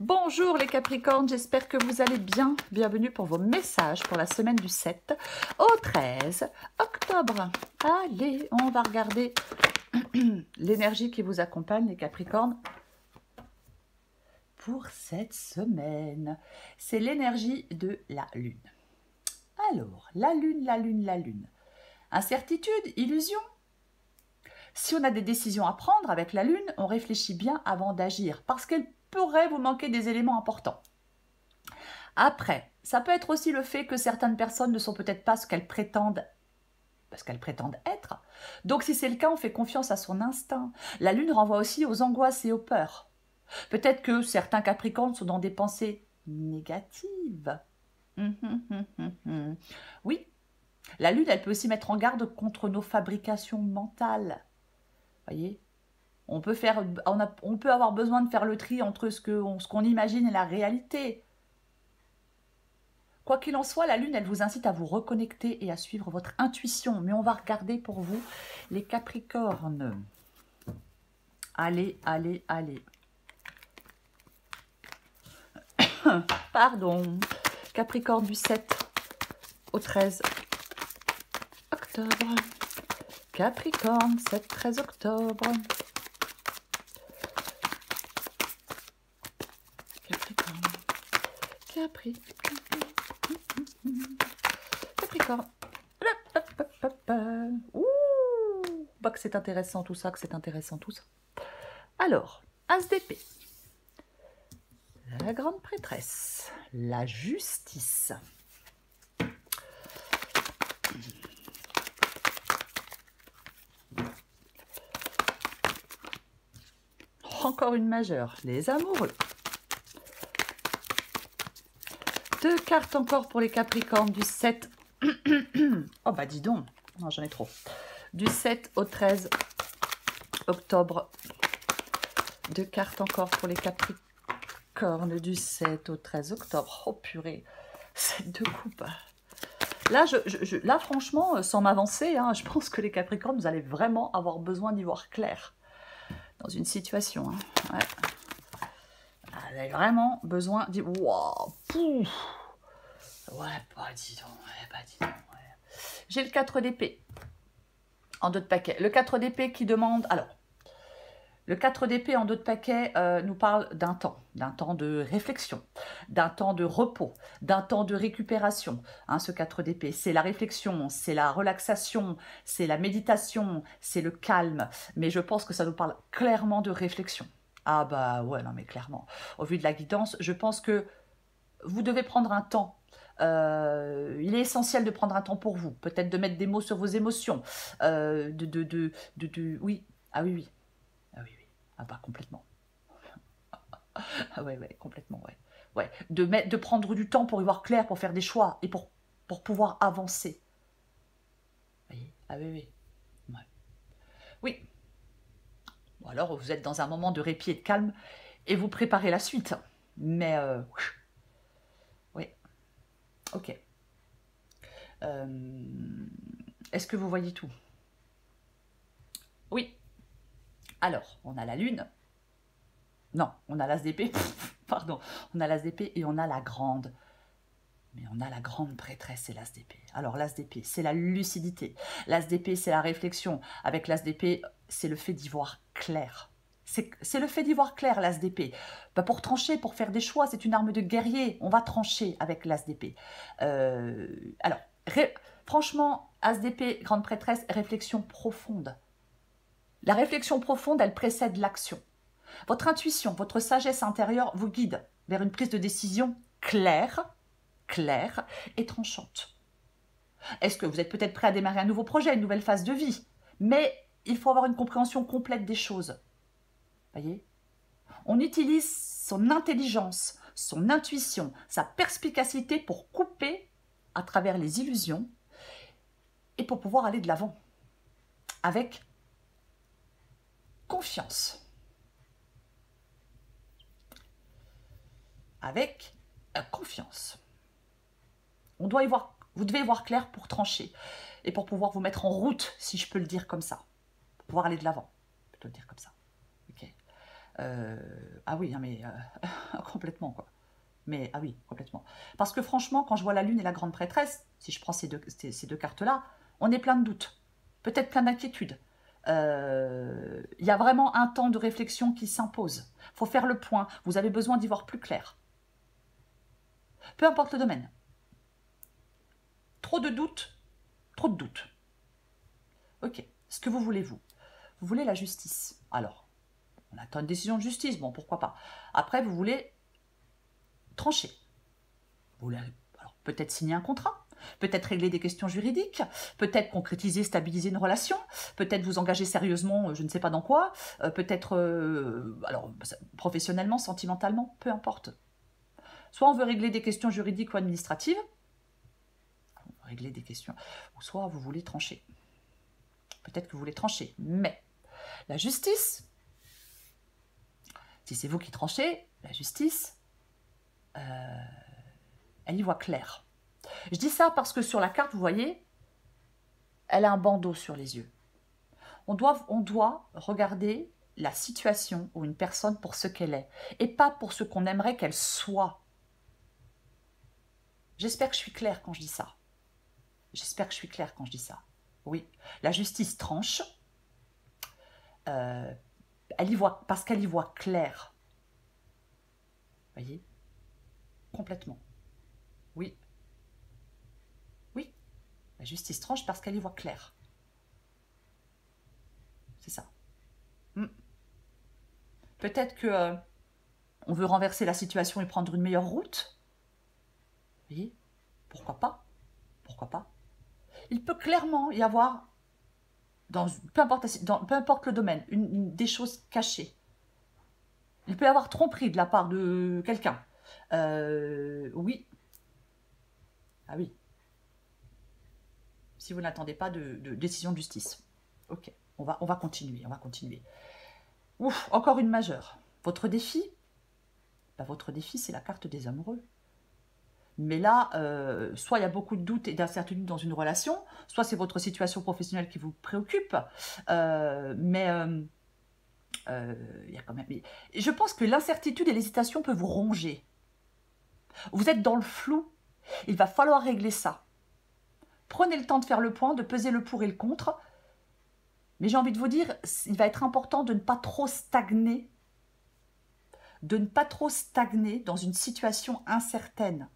Bonjour les Capricornes, j'espère que vous allez bien. Bienvenue pour vos messages pour la semaine du 7 au 13 octobre. Allez, on va regarder l'énergie qui vous accompagne les Capricornes pour cette semaine. C'est l'énergie de la Lune. Alors, la Lune. Incertitude, illusion. Si on a des décisions à prendre avec la Lune, on réfléchit bien avant d'agir parce qu'elle pourrait vous manquer des éléments importants. Après, ça peut être aussi le fait que certaines personnes ne sont peut-être pas ce qu'elles prétendent être. Donc si c'est le cas, on fait confiance à son instinct. La Lune renvoie aussi aux angoisses et aux peurs. Peut-être que certains Capricornes sont dans des pensées négatives. Oui, la Lune, elle peut aussi mettre en garde contre nos fabrications mentales. Voyez, on peut avoir besoin de faire le tri entre ce qu'on imagine et la réalité. Quoi qu'il en soit, la Lune, elle vous incite à vous reconnecter et à suivre votre intuition. Mais on va regarder pour vous les Capricornes. Allez. Pardon. Capricorne du 7 au 13 octobre. Capricorne, 7-13 octobre. Capricorne. Ouh, bah que c'est intéressant tout ça, Alors, As d'épée. La grande prêtresse. La justice. Encore une majeure. Les amoureux. 2 cartes encore pour les Capricornes du 7. Oh bah dis donc, non, j'en ai trop. Du 7 au 13 octobre. 2 cartes encore pour les Capricornes du 7 au 13 octobre. Oh purée, 7 de coupe. Là, là franchement, sans m'avancer, hein, je pense que les Capricornes, vous allez vraiment avoir besoin d'y voir clair dans une situation. Hein. Ouais. Vous avez vraiment besoin d'y... Wow, pouf. Ouais, bah dis donc, ouais. J'ai le 4 d'épée en dos de paquet. Le 4 d'épée qui demande... Alors, le 4 d'épée en dos de paquet nous parle d'un temps de réflexion, d'un temps de repos, d'un temps de récupération. Hein, ce 4 d'épée, c'est la réflexion, c'est la relaxation, c'est la méditation, c'est le calme. Mais je pense que ça nous parle clairement de réflexion. Ah bah ouais, non mais clairement. Au vu de la guidance, je pense que vous devez prendre un temps. Il est essentiel de prendre un temps pour vous. Peut-être de mettre des mots sur vos émotions. Oui. Ah oui. Ah bah complètement. Ah ouais, complètement, ouais. Ouais. De prendre du temps pour y voir clair, pour faire des choix et pour pouvoir avancer. Vous voyez? Ah oui. Ouais. Oui. Ou alors vous êtes dans un moment de répit et de calme et vous préparez la suite. Mais oui. Ok. Est-ce que vous voyez tout? Oui. Alors, on a la Lune. Non, on a l'As d'épée. Pardon. On a l'As d'épée et on a la grande. Mais on a la grande prêtresse et l'As d'épée. Alors, l'As d'épée, c'est la lucidité. L'As d'épée, c'est la réflexion. Avec l'As d'épée, c'est le fait d'y voir clair. C'est le fait d'y voir clair, l'As d'épée. Bah, pour trancher, pour faire des choix, c'est une arme de guerrier. On va trancher avec l'As d'épée. Alors, franchement, As d'épée, grande prêtresse, réflexion profonde. La réflexion profonde, elle précède l'action. Votre intuition, votre sagesse intérieure vous guide vers une prise de décision claire et tranchante. Est-ce que vous êtes peut-être prêt à démarrer un nouveau projet, une nouvelle phase de vie? Mais il faut avoir une compréhension complète des choses. Voyez? On utilise son intelligence, son intuition, sa perspicacité pour couper à travers les illusions et pour pouvoir aller de l'avant avec confiance. Avec confiance. Vous devez y voir clair pour trancher et pour pouvoir vous mettre en route, si je peux le dire comme ça, pour pouvoir aller de l'avant, plutôt le dire comme ça. Okay. Ah oui, non, mais complètement, quoi. Mais, ah oui, complètement. Parce que franchement, quand je vois la lune et la grande prêtresse, si je prends ces deux cartes-là, on est plein de doutes, peut-être plein d'inquiétudes. Il y a vraiment un temps de réflexion qui s'impose. Il faut faire le point. Vous avez besoin d'y voir plus clair. Peu importe le domaine. Trop de doutes, trop de doutes. Ok, ce que vous voulez, vous. Vous voulez la justice. Alors, on attend une décision de justice, bon, pourquoi pas. Après, vous voulez trancher. Vous voulez peut-être signer un contrat, peut-être régler des questions juridiques, peut-être concrétiser, stabiliser une relation, peut-être vous engager sérieusement, je ne sais pas dans quoi, peut-être alors professionnellement, sentimentalement, peu importe. Soit on veut régler des questions juridiques ou administratives, on veut régler des questions, ou soit vous voulez trancher. Peut-être que vous voulez trancher, mais la justice, si c'est vous qui tranchez, la justice, elle y voit clair. Je dis ça parce que sur la carte, vous voyez, elle a un bandeau sur les yeux. On doit regarder la situation ou une personne pour ce qu'elle est et pas pour ce qu'on aimerait qu'elle soit. J'espère que je suis claire quand je dis ça. J'espère que je suis claire quand je dis ça. Oui, la justice tranche. Elle y voit, parce qu'elle y voit clair. Vous voyez? Complètement. Oui. Oui. La justice tranche parce qu'elle y voit clair. C'est ça. Peut-être que on veut renverser la situation et prendre une meilleure route. Vous voyez? Pourquoi pas? Pourquoi pas? Il peut clairement y avoir, peu importe le domaine, des choses cachées. Il peut y avoir tromperie de la part de quelqu'un. Oui. Ah oui. Si vous n'attendez pas de décision de justice. Ok, on va continuer, on va continuer. Ouf, encore une majeure. Votre défi, votre défi, c'est la carte des amoureux. Mais là, soit il y a beaucoup de doutes et d'incertitudes dans une relation, soit c'est votre situation professionnelle qui vous préoccupe. Mais il y a quand même... Je pense que l'incertitude et l'hésitation peuvent vous ronger. Vous êtes dans le flou. Il va falloir régler ça. Prenez le temps de faire le point, de peser le pour et le contre. Mais j'ai envie de vous dire, il va être important de ne pas trop stagner. De ne pas trop stagner dans une situation incertaine.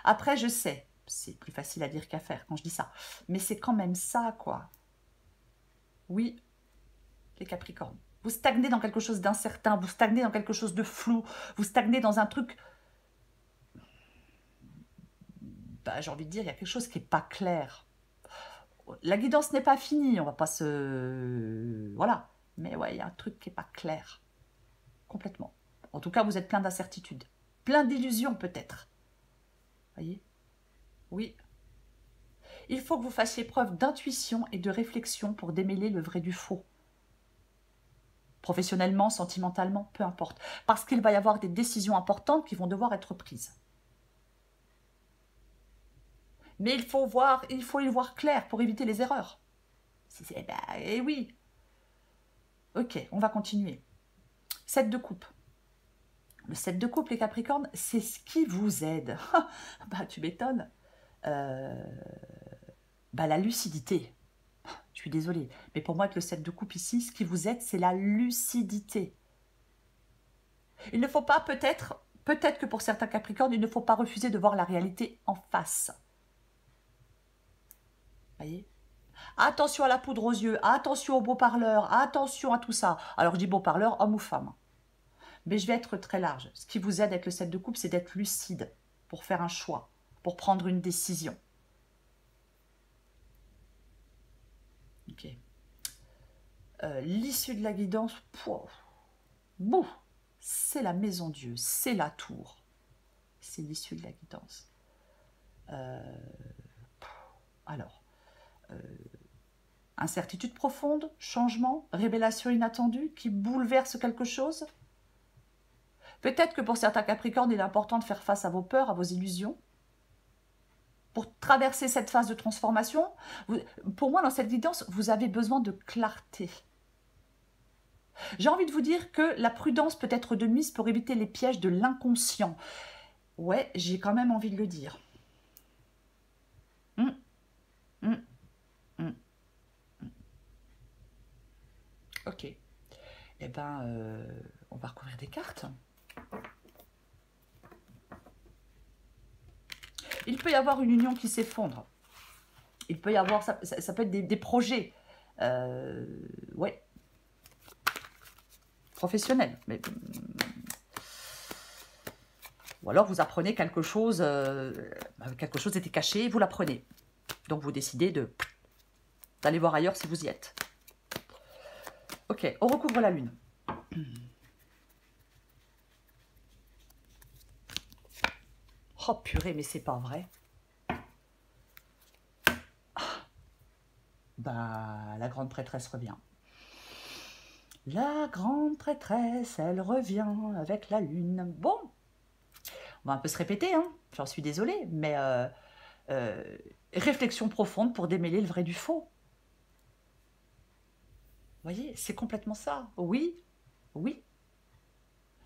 Après, je sais, c'est plus facile à dire qu'à faire quand je dis ça. Mais c'est quand même ça, quoi. Oui, les Capricornes. Vous stagnez dans quelque chose d'incertain, vous stagnez dans quelque chose de flou, vous stagnez dans un truc... Bah, j'ai envie de dire, il y a quelque chose qui n'est pas clair. La guidance n'est pas finie, on va pas se... Voilà. Mais ouais, il y a un truc qui n'est pas clair. Complètement. En tout cas, vous êtes plein d'incertitudes. Plein d'illusions, peut-être. Voyez? Oui. Il faut que vous fassiez preuve d'intuition et de réflexion pour démêler le vrai du faux. Professionnellement, sentimentalement, peu importe. Parce qu'il va y avoir des décisions importantes qui vont devoir être prises. Mais il faut y voir clair pour éviter les erreurs. Eh oui. Ok, on va continuer. 7 de coupe. Le 7 de coupe, les Capricornes, c'est ce qui vous aide. Bah, tu m'étonnes. Bah, la lucidité. Je suis désolée. Mais pour moi, avec le 7 de coupe ici, ce qui vous aide, c'est la lucidité. Il ne faut pas, peut-être que pour certains Capricornes, il ne faut pas refuser de voir la réalité en face. Voyez? Attention à la poudre aux yeux, attention aux beaux parleurs, attention à tout ça. Alors je dis beau parleur, homme ou femme. Mais je vais être très large. Ce qui vous aide avec le 7 de coupe, c'est d'être lucide pour faire un choix, pour prendre une décision. Ok. L'issue de la guidance, c'est la maison Dieu, c'est la tour. C'est l'issue de la guidance. Alors, incertitude profonde, changement, révélation inattendue qui bouleverse quelque chose. Peut-être que pour certains Capricornes, il est important de faire face à vos peurs, à vos illusions. Pour traverser cette phase de transformation, pour moi, dans cette guidance, vous avez besoin de clarté. J'ai envie de vous dire que la prudence peut être de mise pour éviter les pièges de l'inconscient. Ouais, j'ai quand même envie de le dire. Hum, hum, hum. Ok. Eh ben, on va recouvrir des cartes. Il peut y avoir une union qui s'effondre. Il peut y avoir, ça peut être des projets. Ouais. Professionnels. Mais, ou alors vous apprenez quelque chose était caché, vous l'apprenez. Donc vous décidez d'aller voir ailleurs si vous y êtes. Ok, on recouvre la lune. Oh purée, mais c'est pas vrai. Bah, la grande prêtresse revient. La grande prêtresse, elle revient avec la lune. Bon, on va un peu se répéter, hein. J'en suis désolée, mais réflexion profonde pour démêler le vrai du faux. Vous voyez, c'est complètement ça. Oui, oui.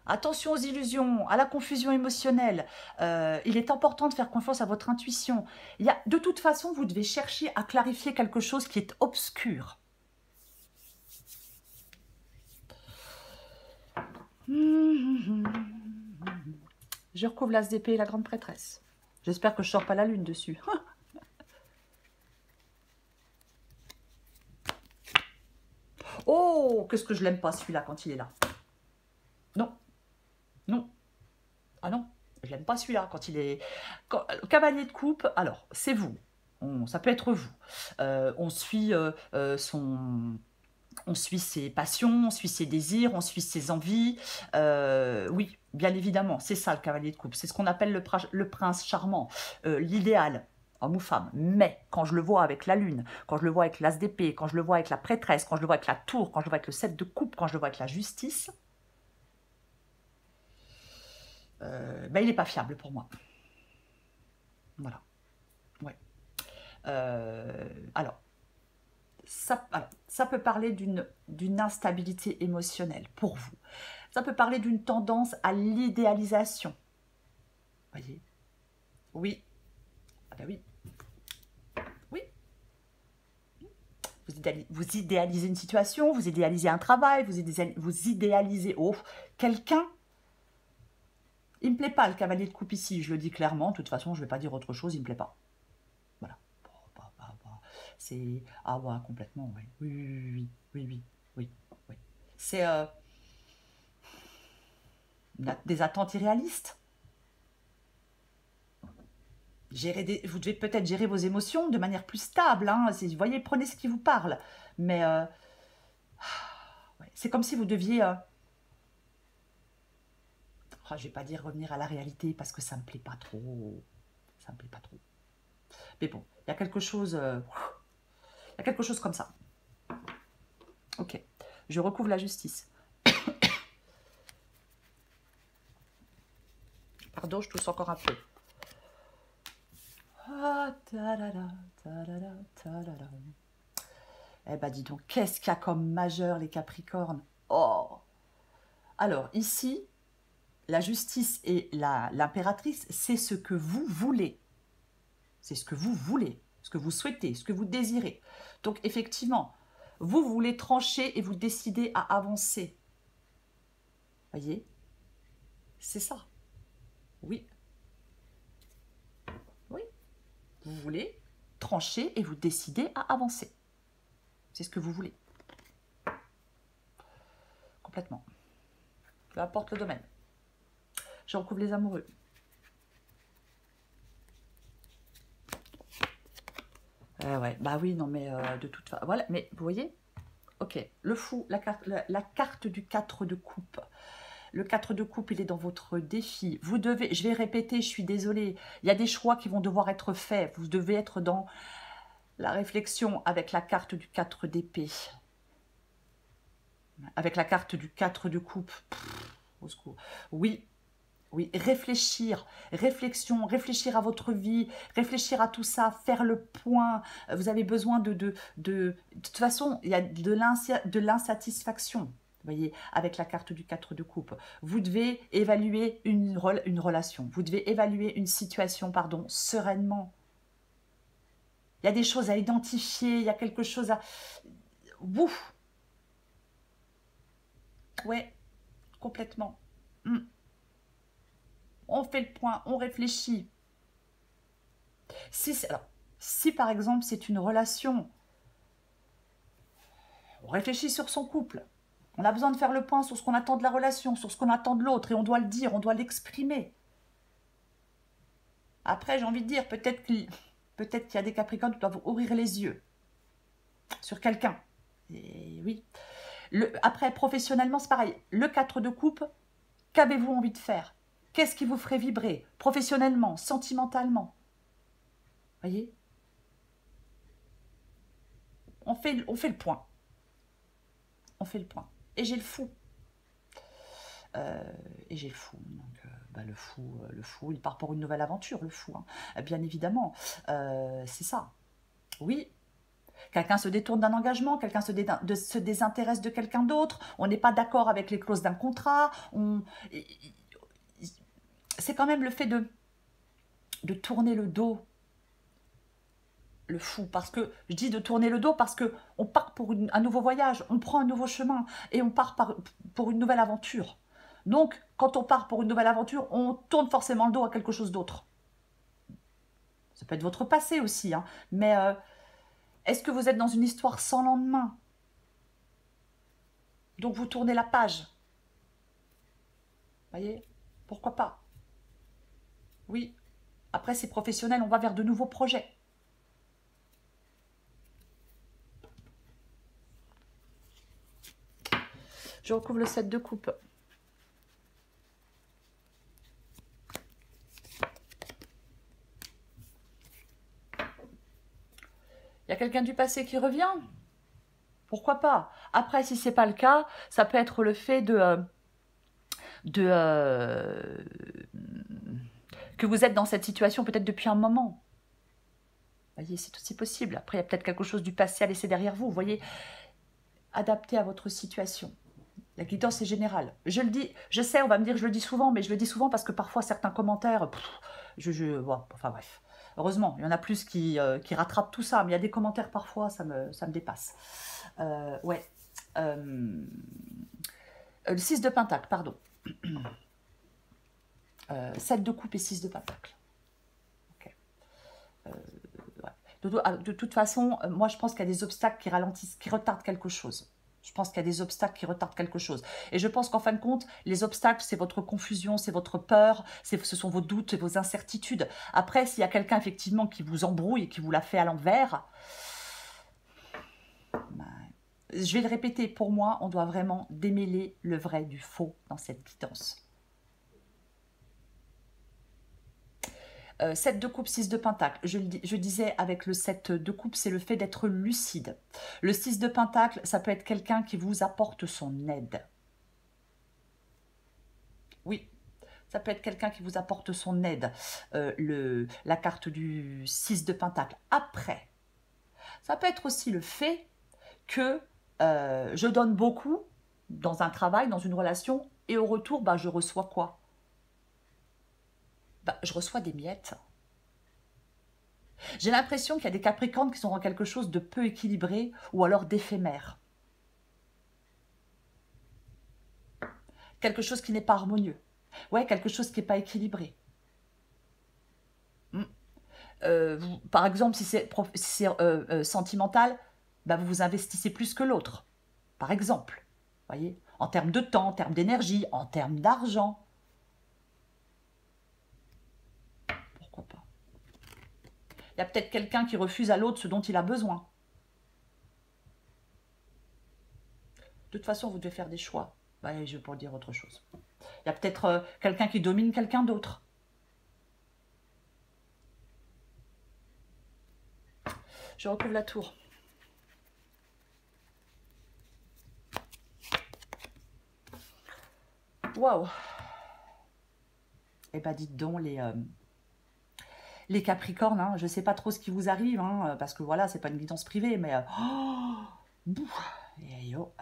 Attention aux illusions, à la confusion émotionnelle. Il est important de faire confiance à votre intuition. De toute façon, vous devez chercher à clarifier quelque chose qui est obscur. Je recouvre l'as d'épée et la grande prêtresse. J'espère que je ne sors pas la lune dessus. Oh, qu'est-ce que je l'aime pas celui-là quand il est là. Non, non. Ah non, je l'aime pas celui-là quand il est... Cavalier de coupe, alors, c'est vous. Ça peut être vous. On suit on suit ses passions, on suit ses désirs, on suit ses envies. Oui, bien évidemment, c'est ça le cavalier de coupe. C'est ce qu'on appelle le prince charmant, l'idéal, homme ou femme. Mais quand je le vois avec la lune, quand je le vois avec l'as d'épée, quand je le vois avec la prêtresse, quand je le vois avec la tour, quand je le vois avec le 7 de coupe, quand je le vois avec la justice, ben, il n'est pas fiable pour moi. Voilà. Ouais. Alors, ça peut parler d'une instabilité émotionnelle pour vous. Ça peut parler d'une tendance à l'idéalisation. Voyez? Oui. Ah ben oui. Oui. Vous idéalisez une situation, vous idéalisez un travail, vous idéalisez quelqu'un. Il ne me plaît pas le cavalier de coupe ici, je le dis clairement. De toute façon, je ne vais pas dire autre chose, il ne me plaît pas. Voilà. C'est... Ah ouais, complètement, oui. Oui. C'est des attentes irréalistes. Vous devez peut-être gérer vos émotions de manière plus stable. Hein. Vous voyez, prenez ce qui vous parle. Mais ouais, c'est comme si vous deviez... je ne vais pas dire revenir à la réalité parce que ça ne me plaît pas trop. Ça me plaît pas trop. Mais bon, il y a quelque chose... il y a quelque chose comme ça. Ok. Je recouvre la justice. Pardon, je tousse encore un peu. Eh ben dis donc, qu'est-ce qu'il y a comme majeur les Capricornes? Oh! Alors ici, la justice et l'impératrice, c'est ce que vous voulez. C'est ce que vous voulez, ce que vous souhaitez, ce que vous désirez. Donc effectivement, vous voulez trancher et vous décidez à avancer. Voyez? C'est ça. Oui. Oui. Vous voulez trancher et vous décidez à avancer. C'est ce que vous voulez. Complètement. Peu importe le domaine. Je recouvre les amoureux. Ouais, bah oui, non, mais de toute façon... Voilà, mais vous voyez? Ok, le fou, la carte du 4 de coupe. Le 4 de coupe, il est dans votre défi. Vous devez, je vais répéter, je suis désolée, il y a des choix qui vont devoir être faits. Vous devez être dans la réflexion avec la carte du 4 d'épée. Avec la carte du 4 de coupe. Au secours. Oui, oui, réfléchir, réflexion, réfléchir à votre vie, réfléchir à tout ça, faire le point. Vous avez besoin de toute façon, il y a de l'insatisfaction. voyez, avec la carte du 4 de coupe. Vous devez évaluer une relation. Vous devez évaluer une situation, pardon, sereinement. Il y a des choses à identifier. Il y a quelque chose à... Ouf. Ouais, complètement. On fait le point, on réfléchit. Alors, si par exemple, c'est une relation, on réfléchit sur son couple. On a besoin de faire le point sur ce qu'on attend de la relation, sur ce qu'on attend de l'autre, et on doit le dire, on doit l'exprimer. Après, j'ai envie de dire, peut-être qu'il y a des Capricornes qui doivent ouvrir les yeux sur quelqu'un. Et oui. Après, professionnellement, c'est pareil. Le 4 de coupe, qu'avez-vous envie de faire? Qu'est-ce qui vous ferait vibrer professionnellement, sentimentalement? Voyez? On fait le point. On fait le point. Et j'ai le fou. Donc, le fou, il part pour une nouvelle aventure, le fou. Hein. Bien évidemment, c'est ça. Oui. Quelqu'un se détourne d'un engagement, quelqu'un se désintéresse de quelqu'un d'autre, on n'est pas d'accord avec les clauses d'un contrat, c'est quand même le fait de tourner le dos, le fou, parce que, je dis de tourner le dos parce qu'on part pour un nouveau voyage, on prend un nouveau chemin, et on part pour une nouvelle aventure. Donc, quand on part pour une nouvelle aventure, on tourne forcément le dos à quelque chose d'autre. Ça peut être votre passé aussi, hein, mais... est-ce que vous êtes dans une histoire sans lendemain? Donc vous tournez la page. Voyez? Pourquoi pas? Oui. Après, c'est professionnel, on va vers de nouveaux projets. Je recouvre le 7 de coupe. Il y a quelqu'un du passé qui revient? Pourquoi pas? Après, si ce n'est pas le cas, ça peut être le fait que vous êtes dans cette situation peut-être depuis un moment. Vous voyez, c'est aussi possible. Après, il y a peut-être quelque chose du passé à laisser derrière vous. Vous voyez, adapté à votre situation. La guidance est générale. Je le dis, je sais, on va me dire, je le dis souvent, mais je le dis souvent parce que parfois certains commentaires, bon, enfin bref. Heureusement, il y en a plus qui rattrapent tout ça, mais il y a des commentaires parfois, ça me dépasse. Ouais. Le 6 de pentacle, pardon. 7 de coupe et 6 de pentacle. Okay. Ouais. De toute façon, moi je pense qu'il y a des obstacles qui ralentissent, qui retardent quelque chose. Je pense qu'il y a des obstacles qui retardent quelque chose. Et je pense qu'en fin de compte, les obstacles, c'est votre confusion, c'est votre peur, ce sont vos doutes et vos incertitudes. Après, s'il y a quelqu'un effectivement qui vous embrouille et qui vous la fait à l'envers, je vais le répéter, pour moi, on doit vraiment démêler le vrai du faux dans cette guidance. 7 de coupe, 6 de pentacle. Je disais avec le 7 de coupe, c'est le fait d'être lucide. Le 6 de pentacle, ça peut être quelqu'un qui vous apporte son aide. Oui, ça peut être quelqu'un qui vous apporte son aide. La carte du 6 de pentacle. Après, ça peut être aussi le fait que je donne beaucoup dans un travail, dans une relation, et au retour, bah, je reçois quoi? Bah, je reçois des miettes. J'ai l'impression qu'il y a des Capricornes qui sont dans quelque chose de peu équilibré ou alors d'éphémère. Quelque chose qui n'est pas harmonieux. Ouais, quelque chose qui n'est pas équilibré. Par exemple, si c'est sentimental, bah, vous vous investissez plus que l'autre. Par exemple, voyez, en termes de temps, en termes d'énergie, en termes d'argent. Pourquoi pas? Il y a peut-être quelqu'un qui refuse à l'autre ce dont il a besoin. De toute façon, vous devez faire des choix. Ouais, je vais pas dire autre chose. Il y a peut-être quelqu'un qui domine quelqu'un d'autre. Je recouvre la tour. Waouh! Eh bien, dites donc, les Capricornes, hein, je ne sais pas trop ce qui vous arrive, hein, parce que voilà, c'est pas une guidance privée, mais... et yo.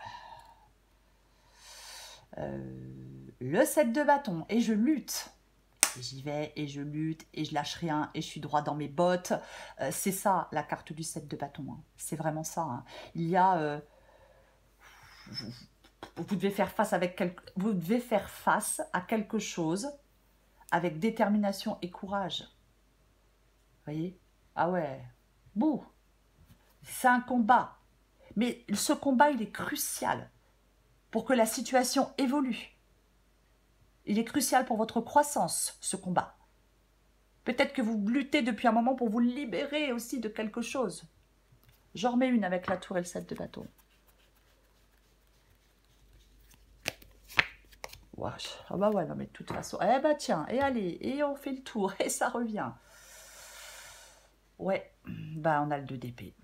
Le 7 de bâton, et je lutte. Et j'y vais, et je lutte, et je lâche rien, et je suis droit dans mes bottes. C'est ça, la carte du 7 de bâton. Hein. C'est vraiment ça. Hein. Il y a... vous devez faire face vous devez faire face à quelque chose avec détermination et courage. Vous voyez? Ah ouais. Bouh. C'est un combat. Mais ce combat, il est crucial pour que la situation évolue. Il est crucial pour votre croissance, ce combat. Peut-être que vous luttez depuis un moment pour vous libérer aussi de quelque chose. J'en remets une avec la tour et le 7 de bâton. Wesh. Ah bah ouais, non mais de toute façon. Eh bah tiens, et allez, et on fait le tour, et ça revient. Ouais, bah on a le 2 d'épée.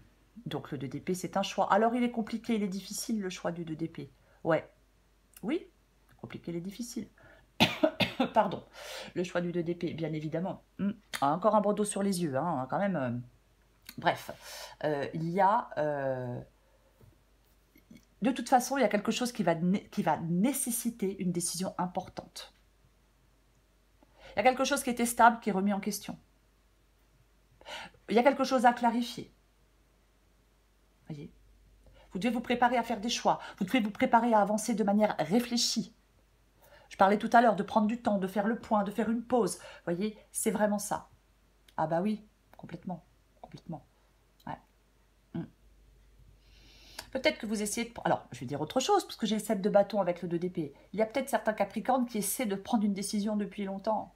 Donc le 2 d'épée, c'est un choix. Alors il est compliqué, il est difficile le choix du 2 d'épée. Ouais, oui, compliqué, il est difficile. Pardon, le choix du 2 d'épée, bien évidemment. Encore un bandeau sur les yeux, hein, quand même. Bref, il y a... de toute façon, il y a quelque chose qui va nécessiter une décision importante. Il y a quelque chose qui était stable, qui est remis en question. Il y a quelque chose à clarifier. Voyez ? Vous devez vous préparer à faire des choix. Vous devez vous préparer à avancer de manière réfléchie. Je parlais tout à l'heure de prendre du temps, de faire le point, de faire une pause. Vous voyez, c'est vraiment ça. Ah bah oui, complètement. Complètement. Ouais. Peut-être que vous essayez de... Alors, je vais dire autre chose, parce que j'ai le 7 de bâton avec le 2 d'épée. Il y a peut-être certains Capricornes qui essaient de prendre une décision depuis longtemps.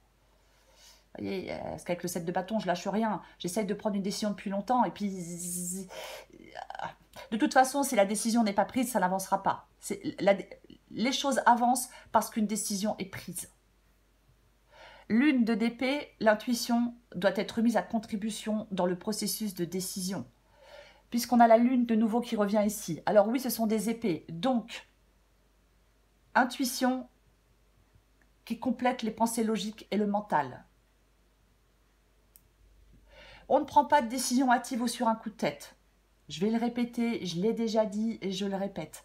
Vous voyez, parce qu'avec le 7 de bâton, je lâche rien. J'essaie de prendre une décision depuis longtemps, et puis... De toute façon, si la décision n'est pas prise, ça n'avancera pas. Les choses avancent parce qu'une décision est prise. Lune de d'épée, l'intuition doit être mise à contribution dans le processus de décision. Puisqu'on a la lune de nouveau qui revient ici. Alors oui, ce sont des épées. Donc, intuition qui complète les pensées logiques et le mental. On ne prend pas de décision hâtive ou sur un coup de tête. Je vais le répéter, je l'ai déjà dit et je le répète.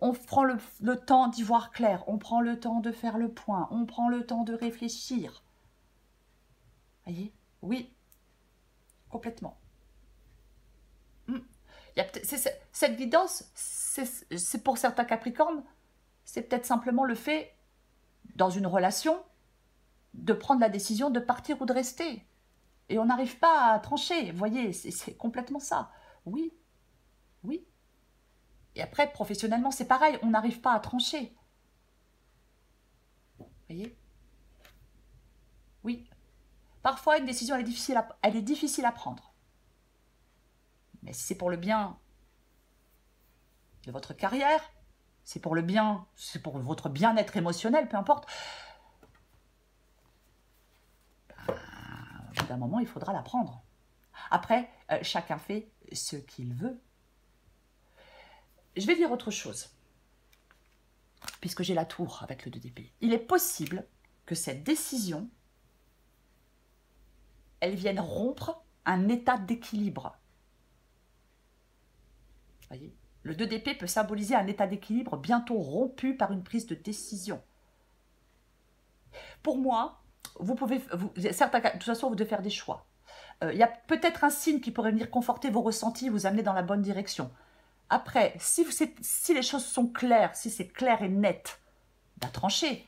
On prend le temps d'y voir clair, on prend le temps de faire le point, on prend le temps de réfléchir. Voyez? Oui, complètement. Cette guidance, c'est pour certains Capricornes, c'est peut-être simplement le fait, dans une relation, de prendre la décision de partir ou de rester. Et on n'arrive pas à trancher, vous voyez, c'est complètement ça. Oui, oui. Et après, professionnellement, c'est pareil, on n'arrive pas à trancher. Vous voyez? Oui. Parfois, une décision, elle est difficile à prendre. Mais si c'est pour le bien de votre carrière, c'est pour le bien, c'est pour votre bien-être émotionnel, peu importe, au bout d'un moment, il faudra la prendre. Après, chacun fait ce qu'il veut. Je vais dire autre chose, puisque j'ai la tour avec le 2 d'épée. Il est possible que cette décision, elle vienne rompre un état d'équilibre. Voyez, le 2 d'épée peut symboliser un état d'équilibre bientôt rompu par une prise de décision. Pour moi, de toute façon, vous devez faire des choix. Il y a peut-être un signe qui pourrait venir conforter vos ressentis, vous amener dans la bonne direction. Après, si les choses sont claires, si c'est clair et net, bah tranchez.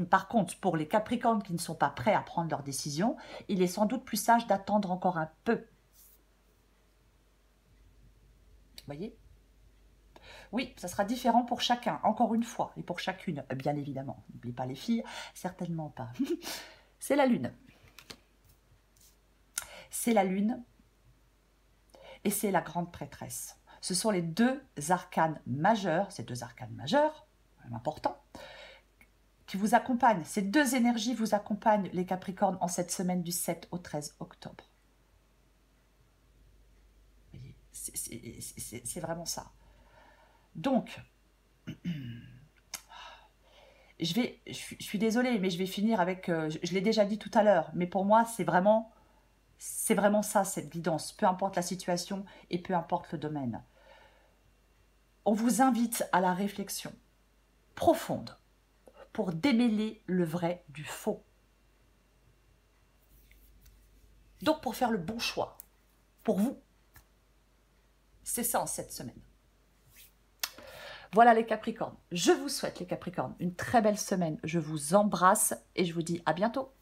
Par contre, pour les Capricornes qui ne sont pas prêts à prendre leurs décisions, il est sans doute plus sage d'attendre encore un peu. Vous voyez? Oui, ça sera différent pour chacun, encore une fois, et pour chacune, bien évidemment. N'oubliez pas les filles, certainement pas. C'est la lune. C'est la lune et c'est la grande prêtresse. Ce sont les deux arcanes majeurs, ces deux arcanes majeurs, importants, qui vous accompagnent. Ces deux énergies vous accompagnent, les Capricornes, en cette semaine du 7 au 13 octobre. Vous voyez, c'est vraiment ça. Donc, je suis désolée, mais je vais finir avec, je l'ai déjà dit tout à l'heure, mais pour moi, c'est vraiment ça, cette guidance, peu importe la situation et peu importe le domaine. On vous invite à la réflexion profonde pour démêler le vrai du faux. Donc, pour faire le bon choix, pour vous, c'est ça en cette semaine. Voilà les Capricornes. Je vous souhaite, les Capricornes, une très belle semaine. Je vous embrasse et je vous dis à bientôt.